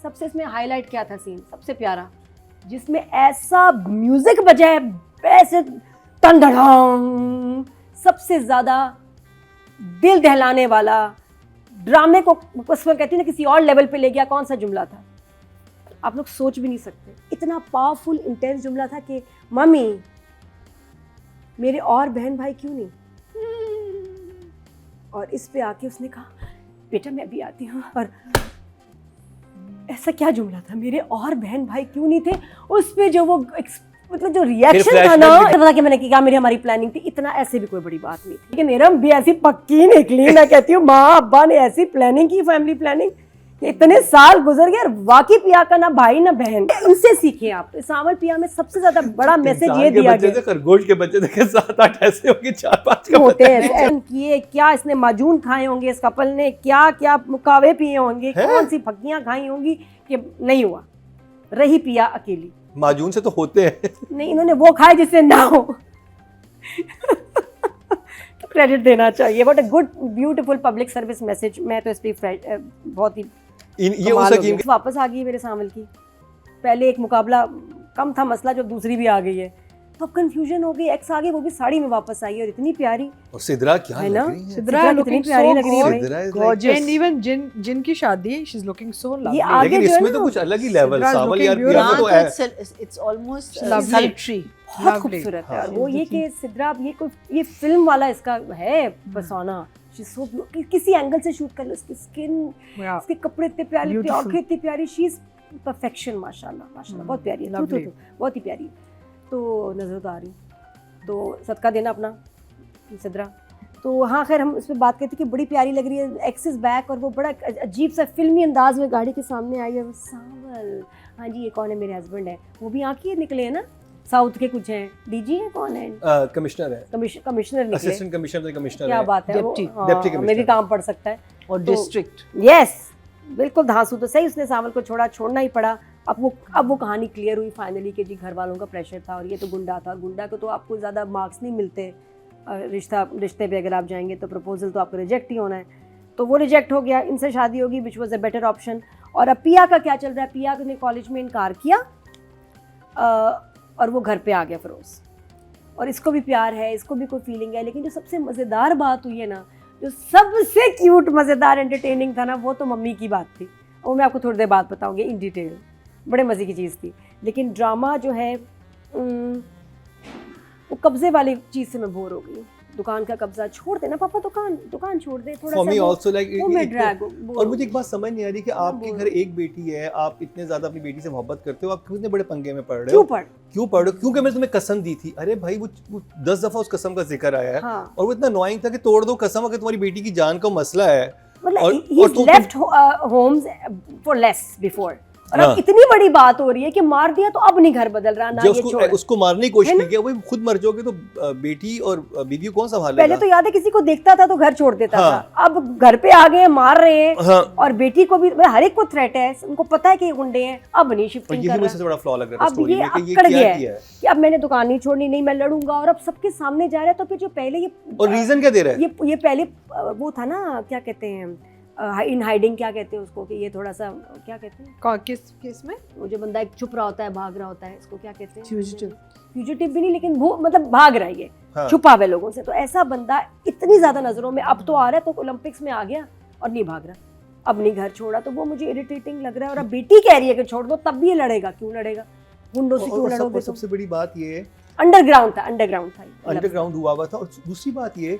सबसे इसमें हाईलाइट क्या था सीन सबसे प्यारा, जिसमें ऐसा म्यूजिक बजा है वैसे तंडड़ांग, सबसे ज्यादा दिल दहलाने वाला, ड्रामे को उसमें कहती है ना किसी और लेवल पे ले गया। कौन सा जुमला था आप लोग सोच भी नहीं सकते, इतना पावरफुल इंटेंस जुमला था कि मम्मी मेरे और बहन भाई क्यों नहीं, और इस पे आके उसने कहा बेटा मैं भी आती हूँ, और ऐसा क्या जुमला था, मेरे और बहन भाई क्यों नहीं थे। उस पे जो वो मतलब जो रिएक्शन था ना, पता कि मैंने कहा मेरी हमारी प्लानिंग थी, इतना ऐसे भी कोई बड़ी बात नहीं थी, लेकिन निरम भी ऐसी पक्की निकली। मैं कहती हूँ माँ अब्बा ने ऐसी प्लानिंग की, फैमिली प्लानिंग, इतने साल गुजर गए और वाकई पिया का ना भाई ना बहन, इनसे सीखे आप। सावल पिया में सबसे ज्यादा बड़ा मैसेज ये दिया गया, खरगोश के बच्चे देखे 7-8 ऐसे होंगे, 4-5 होते हैं किए, क्या इसने माजून खाए होंगे, इस कपल ने क्या क्या मुकावे पिए होंगे, कौन सी फक्कियां खाई होंगी कि नहीं हुआ, रही पिया अकेली। माजून से तो होते हैं, नहीं इन्होंने वो खाए जिससे ना हो। तो क्रेडिट देना चाहिए, but a good beautiful public service message. मैं तो इस पे बहुत ही ये वापस आ गई मेरे सावल की। पहले एक मुकाबला कम था मसला, जो दूसरी भी आ गई है, तो अब कंफ्यूजन हो गई, एक्स आ गई, वो भी साड़ी में वापस आई और इतनी प्यारी। और सिद्रा क्या है लग ना, रही है, सिद्रा कितनी प्यारी लग रही है, gorgeous, even जिनकी शादी है, she's looking so lovely। ये आगे लेकिन जो है इसमें तो ना, कुछ अलग ही लेवल, सावल यार beautiful। पिया तो है, it's almost sultry, बहुत खूबसूरत है। और वो ये कि सिद्रा, ये कोई ये फिल्म वाला इसका है persona, शी सो किसी एंगल से शूट कर लो, उसकी स्किन, उसके कपड़े इतने प्यारे, आंखें इतनी प्यारी, शी इज परफेक्शन, माशाल्लाह माशाल्लाह, बहुत प्यारी है, बहुत ही प्यारी है। तो नजर तो आ रही, तो सदका देना अपना सिद्रा। तो हाँ खैर हम इस पर बात करते कि बड़ी प्यारी लग रही है, एक्स इज बैक, और वो बड़ा अजीब सा फिल्मी अंदाज में गाड़ी के सामने आई है, सावल हाँ जी ये कौन है, मेरे हस्बैंड है, वो भी आके निकले हैं ना, साउथ के कुछ हैं, डीजी है, कौन है, कमिश्नर है, कमिश्नर निकले, असिस्टेंट कमिश्नर, कमिश्नर क्या बात है, डिप्टी कमिश्नर में भी काम पड़ सकता है, और डिस्ट्रिक्ट। यस बिल्कुल, धांसू तो सही, उसने सावल को छोड़ना ही पड़ा। अब वो कहानी क्लियर हुई फाइनली कि जी घर वालों का प्रेशर था, और ये तो गुंडा था, गुंडा को तो आपको ज़्यादा मार्क्स नहीं मिलते, रिश्ते पे अगर आप जाएंगे तो प्रपोजल तो आपको रिजेक्ट ही होना है, तो वो रिजेक्ट हो गया, इनसे शादी होगी which was a better option. और अब पिया का क्या चल रहा है, पिया ने कॉलेज में इनकार किया और वो घर पे आ गया फिरोज, और इसको भी प्यार है, इसको भी कोई फीलिंग है, लेकिन जो सबसे मज़ेदार बात हुई है ना, जो सबसे क्यूट मज़ेदार एंटरटेनिंग था ना, वो तो मम्मी की बात थी, और मैं आपको थोड़ी देर बाद बताऊंगी इन डिटेल, बड़े मज़े की चीज़ थी। लेकिन ड्रामा जो है वो कब्जे वाली चीज़ से मैं बोर हो गई, दुकान का कब्जा छोड़ देना पापा, दुकान छोड़ दे थोड़ा सा, और मुझे एक बात समझ नहीं आ रही कि आपके घर एक बेटी है, आप इतने ज्यादा अपनी बेटी से मोहब्बत करते हो, आप कितने बड़े पंगे में पड़ रहे हो, क्यों पढ़ रहे हो, क्योंकि मैंने तुम्हें कसम दी थी। अरे भाई वो 10 दफा उस कसम का जिक्र आया है, हाँ। और वो इतना नॉइंग था कि तोड़ दो कसम, अगर तुम्हारी बेटी की जान का मसला है, मतलब he left homes for less before, और अब इतनी बड़ी बात हो रही है कि मार दिया तो अब नहीं घर बदल रहा ना, ये छोड़, उसको मारने की कोशिश की, वो खुद मर जाओगे तो बेटी और बीवी को कौन संभालेगा। पहले तो याद है किसी को देखता था तो घर छोड़ देता था, अब घर पे आ गए, मार रहे हैं, और बेटी को भी, हर एक को थ्रेट है, उनको पता है कि ये गुंडे हैं, अब नहीं शिफ्टिंग कर रहा। सबसे बड़ा फ्लॉ लग रहा है अब ये अकड़ गया है कि अब मैंने दुकान नहीं छोड़नी, नहीं मैं लड़ूंगा, और अब सबके सामने जा रहा है। तो फिर जो पहले ये, और रीजन क्या दे रहा है, ये पहले वो था ना, क्या कहते हैं, इन हाइडिंग क्या कहते हैं उसको, कि ये थोड़ा सा क्या कहते हैं, किस केस में, वो जो बंदा एक छुप रहा होता है, भाग रहा होता है, इसको क्या कहते हैं, फ्यूजिटिव भी नहीं, लेकिन वो मतलब भाग रहा है, ये छुपा हुआ लोगों से। तो ऐसा बंदा इतनी ज्यादा नजरों में अब तो आ रहा है, तो ओलंपिक्स में आ गया और नहीं भाग रहा, अब नहीं घर छोड़ा, तो वो मुझे इरिटेटिंग लग रहा है। और अब बेटी कह रही है कि छोड़ दो, तब भी ये लड़ेगा, क्यों लड़ेगा, गुंडों से क्यों लड़ोगे। सबसे बड़ी बात ये अंडरग्राउंड हुआ था। और दूसरी बात ये,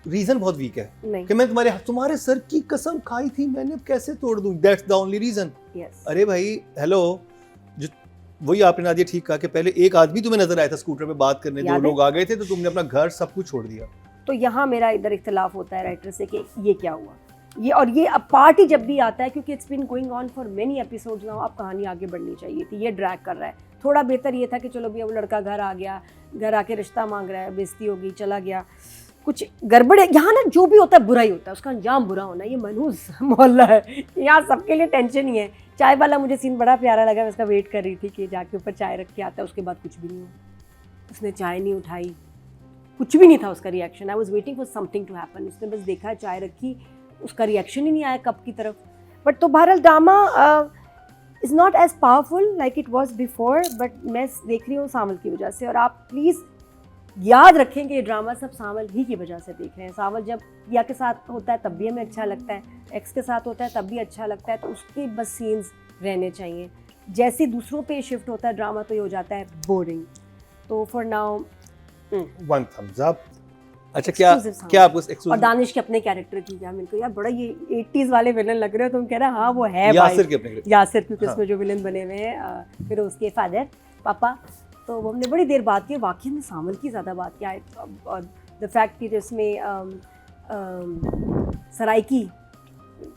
रीजन बहुत वीक है नहीं। कि मैं तुम्हारे सर की कसम खाई थी, मैंने कैसे तोड़ दूं, दैट्स द ओनली रीजन। अरे भाई हेलो, जो वही आपने नादिया ठीक कहा कि पहले एक आदमी तुम्हें नजर आया था स्कूटर पे बात करने, 2 लोग आ गए थे, तो तुमने अपना घर सब कुछ छोड़ दिया। तो यहाँ मेरा इधर इख्तिलाफ होता है राइटर से कि ये क्या हुआ, ये और ये अब पार्ट ही जब भी आता है, क्योंकि it's been going on for many episodes now, अब कहानी आगे बढ़नी चाहिए थी, ये ड्रैग कर रहा है। थोड़ा बेहतर ये था कि चलो भैया वो लड़का घर आ गया, घर आके रिश्ता मांग रहा है, बेइज्जती हो गई, चला गया, कुछ गड़बड़ है यहाँ ना, जो भी होता है बुरा ही होता है, उसका अंजाम बुरा होना। ये मनहूस मोहल्ला है, यहाँ सबके लिए टेंशन ही है। चाय वाला मुझे सीन बड़ा प्यारा लगा, मैं उसका वेट कर रही थी कि जाके ऊपर चाय रख के आता है, उसके बाद कुछ भी नहीं हुआ, उसने चाय नहीं उठाई, कुछ भी नहीं था उसका reaction. I was waiting for something to happen, उसने बस देखा चाय रखी, उसका रिएक्शन ही नहीं आया कप की तरफ। बट तो बहरहाल drama is not as powerful like it was before, but मैं देख रही हूँ सावल की वजह से। और आप प्लीज़ याद रखें कि ये ड्रामा सब सावल ही की वजह से देख रहे हैं। सावल जब या के साथ होता है तब भी हमें अच्छा लगता है, एक्स के साथ होता है तब भी अच्छा लगता है, तो उसके बस सीन्स रहने चाहिए। जैसे दूसरों पे शिफ्ट होता है ड्रामा तो ये हो जाता है बोरिंग। तो for now one thumbs up. अच्छा, क्या आपको और दानिश के अपने कैरेक्टर की क्या, मेरे को यार बड़ा ये 80s वाले विलन लग रहे हो, तुम कह रहे हाँ वो है यासिर के अपने यासिर, क्योंकि उसमें जो विलन बने हुए हैं फिर उसके फादर पापा, तो वो हमने बड़ी देर बात की। वाकई में सावल की ज़्यादा बात किया। और द फैक्ट कि जिसमें सराइकी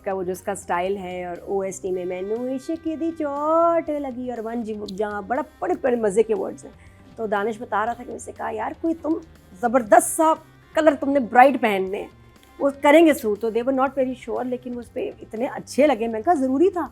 का वो जो उसका स्टाइल है, और OST में मैनू इश्क दी चोट लगी, और वन जी जहाँ बड़े बड़े मज़े के वर्ड्स हैं। तो दानिश बता रहा था कि उससे कहा यार कोई तुम ज़बरदस्त सा कलर तुमने ब्राइट पहनने हैं, वो करेंगे सूट, तो दे वर नॉट वेरी श्योर, लेकिन उस पर इतने अच्छे लगे। मैंने कहा ज़रूरी था,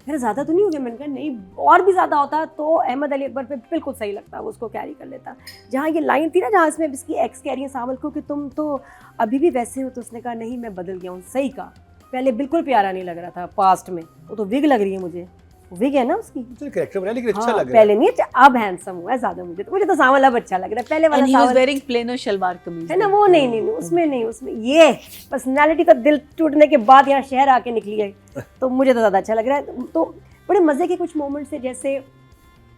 फिर ज़्यादा तो नहीं हो गया। मैंने कहा नहीं, और भी ज़्यादा होता तो अहमद अली अकबर पे बिल्कुल सही लगता, वो उसको कैरी कर लेता। जहाँ ये लाइन थी ना जहाँ इसमें इसकी एक्स कह रही है सावल को कि तुम तो अभी भी वैसे हो, तो उसने कहा नहीं मैं बदल गया हूँ। सही कहा, पहले बिल्कुल प्यारा नहीं लग रहा था पास्ट में, वो तो विग लग रही है मुझे, विग है ना उसकी, कैरेक्टर बना लेकिन अच्छा हाँ, लग रहा है। पहले नहीं अच्छा, अब हैंडसम हुआ है ज़्यादा। मुझे तो सावल अब अच्छा लग रहा है, पहले वाला सावल वेयरिंग प्लेन शलवार कमीज है ना, वो नहीं उसमें नहीं, उसमें ये पर्सनालिटी तो दिल टूटने के बाद यहाँ शहर आके निकली है, तो मुझे तो ज़्यादा अच्छा लग रहा है। तो बड़े मज़े के कुछ मोमेंट्स है, जैसे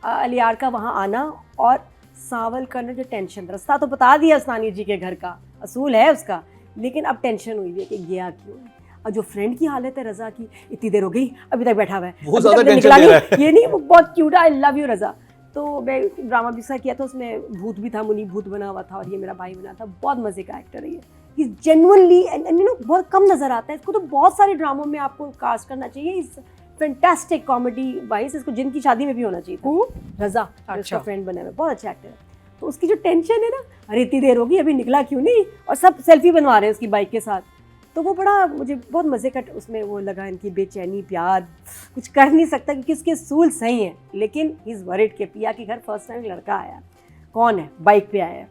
अलियार का वहाँ आना और सावल करना जो टेंशन। रास्ता तो बता दिया उस्तानी जी के घर का, असूल है उसका, लेकिन अब टेंशन हुई है कि गया क्यों। और जो फ्रेंड की हालत है रज़ा की, इतनी देर हो गई अभी तक बैठा हुआ है, वो ज़्यादा टेंशन ले रहा है। ये नहीं, वो बहुत क्यूट है, आई लव यू रज़ा। तो मैं ड्रामा भी सा किया था, उसमें भूत भी था, मुनी भूत बना हुआ था और ये मेरा भाई बना था। बहुत मज़े का एक्टर है ये जेन्युइनली, एंड यू नो बहुत कम नज़र आता है इसको, तो बहुत सारे ड्रामों में आपको कास्ट करना चाहिए। इस फैंटास्टिक कॉमेडी वाइज, इसको जिनकी शादी में भी होना चाहिए था। रज़ा उसका फ्रेंड बना हुआ, बहुत अच्छा एक्टर है। तो उसकी जो टेंशन है ना, अरे इतनी देर होगी अभी निकला क्यों नहीं, और सब सेल्फी बनवा रहे हैं उसकी बाइक के साथ, तो वो बड़ा मुझे बहुत मज़े का उसमें वो लगा, इनकी बेचैनी, प्यार, कुछ कर नहीं सकता क्योंकि उसके सूल सही हैं, लेकिन इज़ वरिड के पिया के घर फर्स्ट टाइम लड़का आया, कौन है, बाइक पे आया है।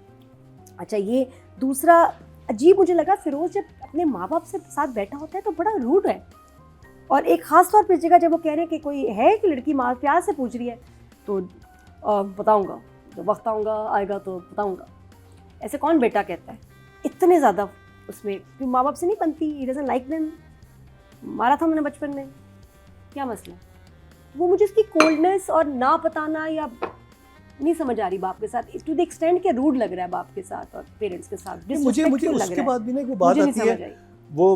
अच्छा, ये दूसरा अजीब मुझे लगा, फिरोज़ जब अपने माँ बाप से साथ बैठा होता है तो बड़ा रूड है, और एक ख़ास तौर पर जगह जब वो कह रहे हैं कि कोई है कि लड़की माँ प्यार से पूछ रही है, तो बताऊँगा जब वक्त आएगा तो बताऊँगा। ऐसे कौन बेटा कहता है, इतने ज़्यादा उसमें क्यों माँ बाप से नहीं बनती, ही डजंट लाइक देम, मारा था उन्होंने बचपन में, क्या मसला। वो मुझे उसकी कोल्डनेस और ना बताना या नहीं समझ आ रही बाप के साथ, टू द एक्सटेंड के रूड लग रहा है बाप के साथ और पेरेंट्स के साथ। मुझे उसके बाद भी ना वो बात आती है, वो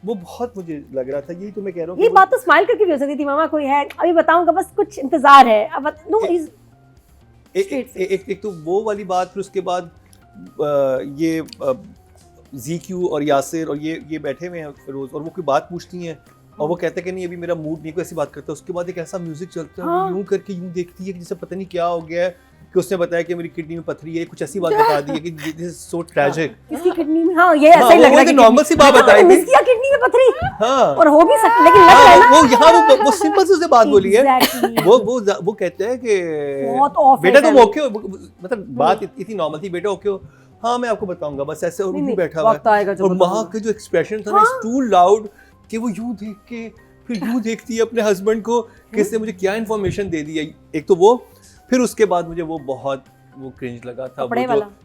बहुत मुझे लग रहा था, यही तो मैं कह रहा हूँ। ये बात तो स्माइल करके भी हो सकती थी, मामा कोई है अभी बताऊंगा, बस कुछ इंतजार है अब। नो एक तो वो वाली बात, फिर उसके बाद ये ZQ और यासिर और ये बैठे हुए हैं फिरोज, और वो कोई बात पूछती हैं और वो कहते हैं कि नहीं अभी मेरा मूड नहीं, कोई ऐसी बात करता है। उसके बाद एक ऐसा म्यूजिक चलता है, हाँ। यूं करके यूं देखती है कि जैसे पता नहीं क्या हो गया है, कि उसने बताया कि मेरी किडनी में पथरी है, कुछ ऐसी बात बता दी है कि दिस इज सो ट्रेजिक। किसकी किडनी में, हाँ ये ऐसा ही लग रहा है कि नॉर्मल सी बात बताई थी, किसकी किडनी में पथरी, हाँ, और हो भी सकता, लेकिन लग रहा है ना वो यहाँ वो सिंपल से उसने बात बोली है। वो कहते हैं कि बेटा तुम ओके हो, मतलब बात इतनी नॉर्मल थी, बेटा ओके हो, हाँ मैं आपको बताऊंगा, बस ऐसे, और भी बैठा हुआ है, और वहाँ के जो एक्सप्रेशन था ना, इट्स टू लाउड, कि वो यूं देख के फिर यूं देखती है अपने हस्बैंड को कि इसने मुझे क्या इन्फॉर्मेशन दे दी है। एक तो वो, फिर उसके बाद मुझे वो बहुत वो क्रिंज लगा था,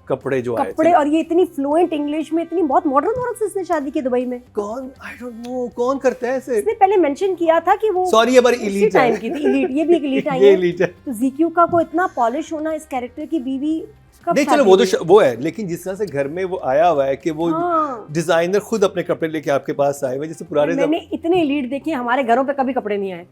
कपड़े जो आए थे, और ये इतनी फ्लुएंट इंग्लिश में, इतनी बहुत मॉडर्न औरत से इसने शादी की दुबई में। कौन, आई डोंट नो कौन करता है ऐसे। इसने पहले मेंशन किया था कि वो सॉरी हमारी एलीट टाइम की थी, एलीट, ये भी एक एलीट आई है। तो ZQ का को इतना पॉलिश होना, इस कैरेक्टर की बीवी नहीं, चलो वो तो वो है, लेकिन जिस तरह से घर में वो आया हुआ है कि वो डिजाइनर खुद अपने कपड़े लेके आपके पास आए हुए, जैसे पुराने मैंने इतने एलीट देखे, हमारे घरों पे कभी कपड़े नहीं आए,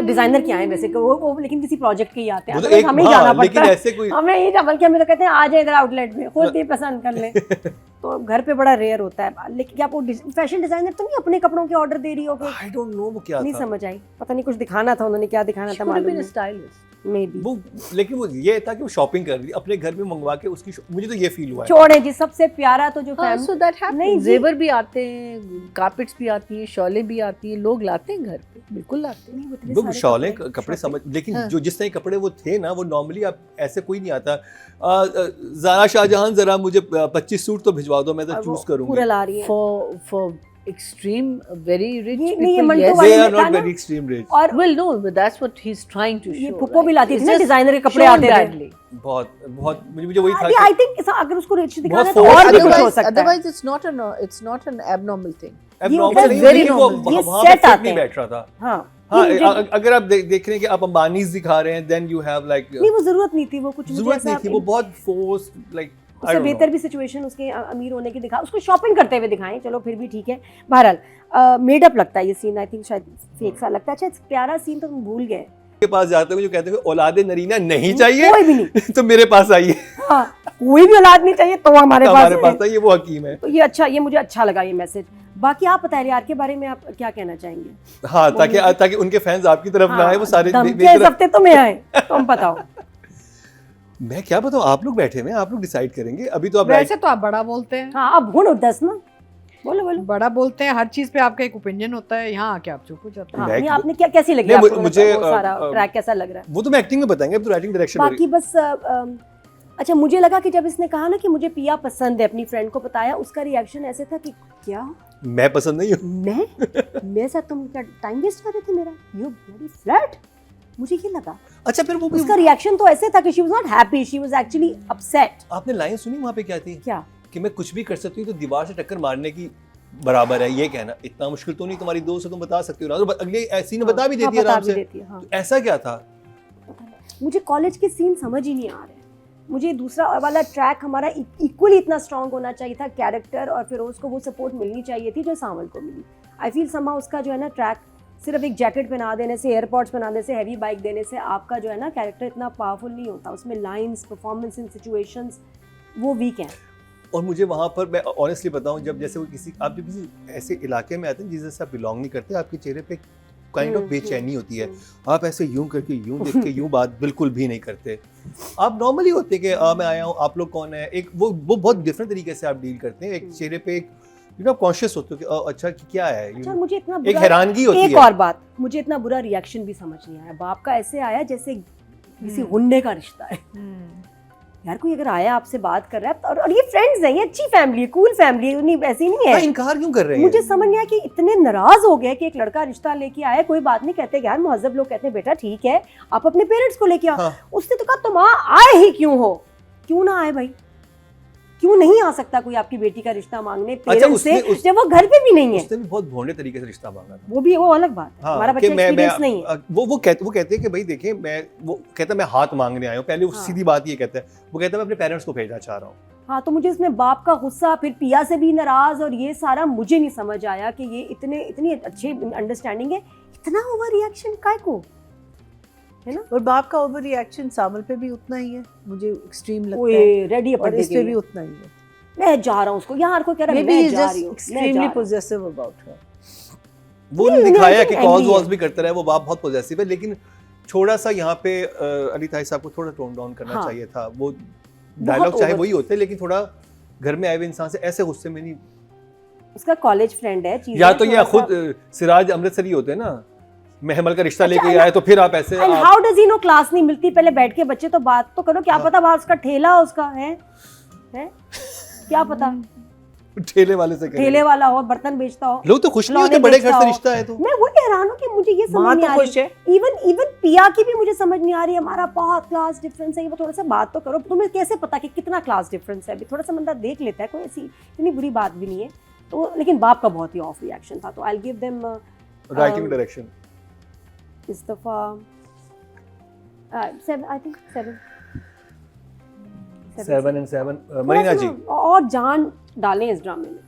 डिजाइनर के आए वैसे वो लेकिन किसी प्रोजेक्ट के ही आते हैं, तो हमें जाना पड़ता है, ऐसे कोई हमें ये बल्कि हमें तो कहते हैं आ जाए इधर आउटलेट में, खुद ही पसंद कर ले। तो घर पे बड़ा रेयर होता है। लेकिन क्या आप फैशन डिजाइनर तो नहीं अपने कपड़ों के ऑर्डर दे रही हो? आई डोंट नो वो क्या नहीं समझ आई, पता नहीं कुछ दिखाना था उन्होंने, क्या दिखाना था मालूम नहीं, स्टाइलिस्ट मे बी वो, लेकिन वो ये था कि वो शॉपिंग कर रही अपने घर में मंगवा के उसकी, मुझे तो ये फील हुआ है। छोड़े जी, सबसे प्यारा तो जो सो दैट हैपेंस, जेवर भी आते हैं, कारपेट्स भी आती हैं, शॉलें भी आती हैं, लोग लाते हैं घर पे, बिल्कुल लाते हैं वो शॉलें कपड़े समझ, लेकिन जो जिस तरह कपड़े वो थे ना, वो नॉर्मली आप ऐसे कोई नहीं आता। ज़ारा शाहजहां जरा मुझे 25 सूट तो भिजवा दो, मैं तो चूज करूंगी। पूरा ला रही है फॉर extreme, very rich ये- people. नहीं, ये मंटो yes. वाले They में are था not ना? very extreme rich. और Well, no, but that's what he's trying to ये show. पुप्पो भी लाती थी It's ना, just डिजाइनर के कपड़े shown आते थे। badly. बहुत मुझे वही था आई थिंक अगर उसको रिच दिखाना है तो बहुत और भी कुछ हो Otherwise, सकता है। otherwise it's not an abnormal thing. abnormal ये नहीं, very लेकिन वो normal. ये वहाँ पे set fit आते नहीं हैं। बैठ रहा था। हाँ हाँ, ये मुझे- अगर आप देख रहे हैं कि आप अंबानीज दिखा रहे हैं, then you have like नहीं वो जरूरत नहीं थी, वो कुछ मुझे जरूरत ऐसा नहीं थी, वो बहुत forced like I उससे don't बेहतर know. भी सिचुएशन उसके अमीर होने की दिखा, उसको शॉपिंग करते हुए दिखाएं, चलो फिर भी ठीक है। बहरहाल मेडअप लगता है ये सीन, आई थिंक शायद फेक सा लगता है। अच्छा प्यारा सीन तो तुम भूल गए, के पास जाते हुए जो कहते हैं औलादे नरीना नहीं चाहिए कोई भी नहीं, तो मेरे पास आइए, हाँ कोई भी औलाद नहीं चाहिए तो हमारे हमारे पास पास आइए, वो हकीम है। तो ये अच्छा, ये मुझे अच्छा लगा ये मैसेज। बाकी आप बताइए यार के बारे में, आप क्या कहना चाहेंगे? हाँ, ताकि उनके फैंस आपकी तरफ ना आए, वो सारे धमकियां इस हफ्ते तो मैं आए, तुम बताओ। मैं क्या बताऊं, आप लोग बैठे हुए हैं, आप लोग डिसाइड करेंगे। अभी तो आप वैसे तो आप बड़ा बोलते हैं, हाँ अब हुन दस ना, बोलो बोलो। बड़ा बोलते हैं, हर चीज पे आपका एक ओपिनियन होता है, यहाँ आके आप चुप हो जाते हैं। हाँ, मैं- नहीं आपने क्या कैसी लगी नहीं, आपको, मुझे, वो सारा ट्रैक कैसा लग रहा है? वो तो मैं एक्टिंग में बताएंगे, अब तो राइटिंग डायरेक्शन हो रही बाकी बस अच्छा मुझे लगा कि जब इसने कहा ना कि मुझे पिया पसंद है, अपनी फ्रेंड को बताया, उसका रिएक्शन ऐसे था कि क्या है। मैं पसंद नहीं हूँ। मैं मेरे साथ तुम क्या टाइम वेस्ट कर रहे थे मेरा, यू ब्लडी फ्लैट, मुझे ये लगा। अच्छा फिर वो उसका रिएक्शन तो ऐसे था कि she was not happy, she was actually upset. आपने लाइन सुनी वहाँ पे क्या थी क्या? कि मैं कुछ भी कर सकती हूँ तो दीवार से टक्कर मारने की बराबर है, ये कहना इतना मुश्किल तो नहीं, तुम्हारी दोस्त है, तुम बता सकती हो ना। तो अगले ऐसी ने बता भी देती है बता आराम भी से। देती है, हाँ। तो ऐसा क्या था? मुझे कॉलेज के सीन समझ ही नहीं आ रहे। मुझे दूसरा वाला ट्रैक हमारा इक्वली इतना स्ट्रांग होना चाहिए था, कैरेक्टर और फिरोज को वो सपोर्ट मिलनी चाहिए थी जो सांवल को मिली। आई फील समा उसका जो है ना ट्रैक, सिर्फ एक जैकेट पहना देने से, एयरपॉड्स पहनाने से, हैवी बाइक देने से आपका जो है ना कैरेक्टर इतना पावरफुल नहीं होता। उसमें लाइंस, परफॉर्मेंस इन सिचुएशंस वो वीक हैं। और मुझे वहाँ पर मैं ऑनेस्टली बताऊँ, जब जैसे वो आप जब किसी ऐसे इलाके में आते हैं जिससे आप बिलोंग नहीं करते, आपके चेहरे पे काइंड ऑफ बेचैनी होती है। आप ऐसे यूं करके यूं देख के यूं बात बिल्कुल भी नहीं करते। आप नॉर्मली होते कि मैं आया हूँ, आप लोग कौन है, एक वो बहुत डिफरेंट तरीके से आप डील करते हैं। एक चेहरे पे एक कॉन्शियस होते हो कि अच्छा कि क्या है, अच्छा मुझे इतना एक हैरानगी होती एक है। और बात, मुझे इतना बुरा रिएक्शन भी समझ नहीं आया। बाप का ऐसे आया जैसे किसी गुंडे का रिश्ता है। यार कोई अगर आया आपसे बात कर रहा है और ये फ्रेंड्स हैं, ये अच्छी फैमिली है, कूल फैमिली है, नहीं ऐसी नहीं है। इनकार क्यों कर रहे हैं? मुझे समझ नहीं आया कि इतने नाराज हो गए कि एक लड़का रिश्ता लेके आया। कोई बात नहीं, कहते यार महजब लोग कहते हैं बेटा ठीक है आप अपने पेरेंट्स को लेके आओ। हाँ। उसने तो कहा तुम आए ही क्यों हो, क्यों ना आए भाई, क्यों नहीं आ सकता कोई आपकी बेटी का रिश्ता मांगने पेरेंट्स से जब वो घर पे भी नहीं है। उसने भी बहुत भोंडे तरीके से रिश्ता मांगा था। वो अलग बात है। हाँ, हमारा बच्चा एक्सपीरियंस नहीं है। वो कहते हैं कि भाई देखिए वो कहता है मैं हाथ मांगने आया हूँ। पहले हाँ। सीधी बात ये कहता है, वो कहता है मैं अपने पेरेंट्स को भेजना चाह रहा हूँ। हाँ तो मुझे इसमें बाप का गुस्सा, फिर पिया से भी नाराज, और ये सारा मुझे नहीं समझ आया कि ये इतनी अच्छी अंडरस्टैंडिंग है, इतना ओवर रिएक्शन काय को, है ना? और बाप का ओवर रिएक्शन सामल पे भी उतना ही है, मुझे एक्सट्रीम लगता है। ओए रेडी है और पढ़ने इस के पे लिए। भी उतना ही है। मैं जा रहा हूँ उसको, यहाँ हर कोई कह रहा है Maybe मैं he's जा just रही हूँ, extremely possessive about her. वो नहीं, दिखाया नहीं, कि नहीं, कॉल्स नहीं वॉल्स है। भी करता रहा है, वो बाप बहुत पॉजेसिव है। लेकिन थोड़ा सा यहाँ पे अली ताई साहब को थोड़ा टोन डाउन करना हाँ। चाहिए था। वो डायलॉग चाहे over। वही होते, लेकिन थोड़ा घर में आए हुए इंसान से ऐसे गुस्से में नहीं। उसका कॉलेज फ्रेंड है, चीज़ें या तो ये थोड़ा सा- खुद सिराज अमृतसरी होते हैं ना, महमल का रिश्ता अच्छा, लेके आए तो फिर आप ऐसे and how does he know class नहीं मिलती, पहले बैठ के बच्चे तो बात तो करो, क्या हाँ। पता बाहर उसका ठेला उसका है क्या पता, ठेले वाले से ठेले वाला हो, बर्तन बेचता हो। लोग तो खुश नहीं होते खिलौने बड़े घर बेचता से हो। रिश्ता है तो। मैं वही हैरान हूँ कि मुझे ये समझ माँ नहीं तो आ खुश रही। है। इवन पिया की भी मुझे समझ नहीं आ रही है। हमारा बहुत क्लास डिफरेंस है, ये वो थोड़ा सा बात तो करो। तुम्हें कैसे पता कि कितना क्लास डिफरेंस है, अभी थोड़ा सा बंदा देख लेता है, कोई ऐसी इतनी बुरी बात भी नहीं है। तो लेकिन बाप का बहुत ही ऑफ रिएक्शन था, तो I give them writing direction इस दफा 7 आई थिंक 7 7 and 7 मरीना जी और जान डालें इस ड्रामे में।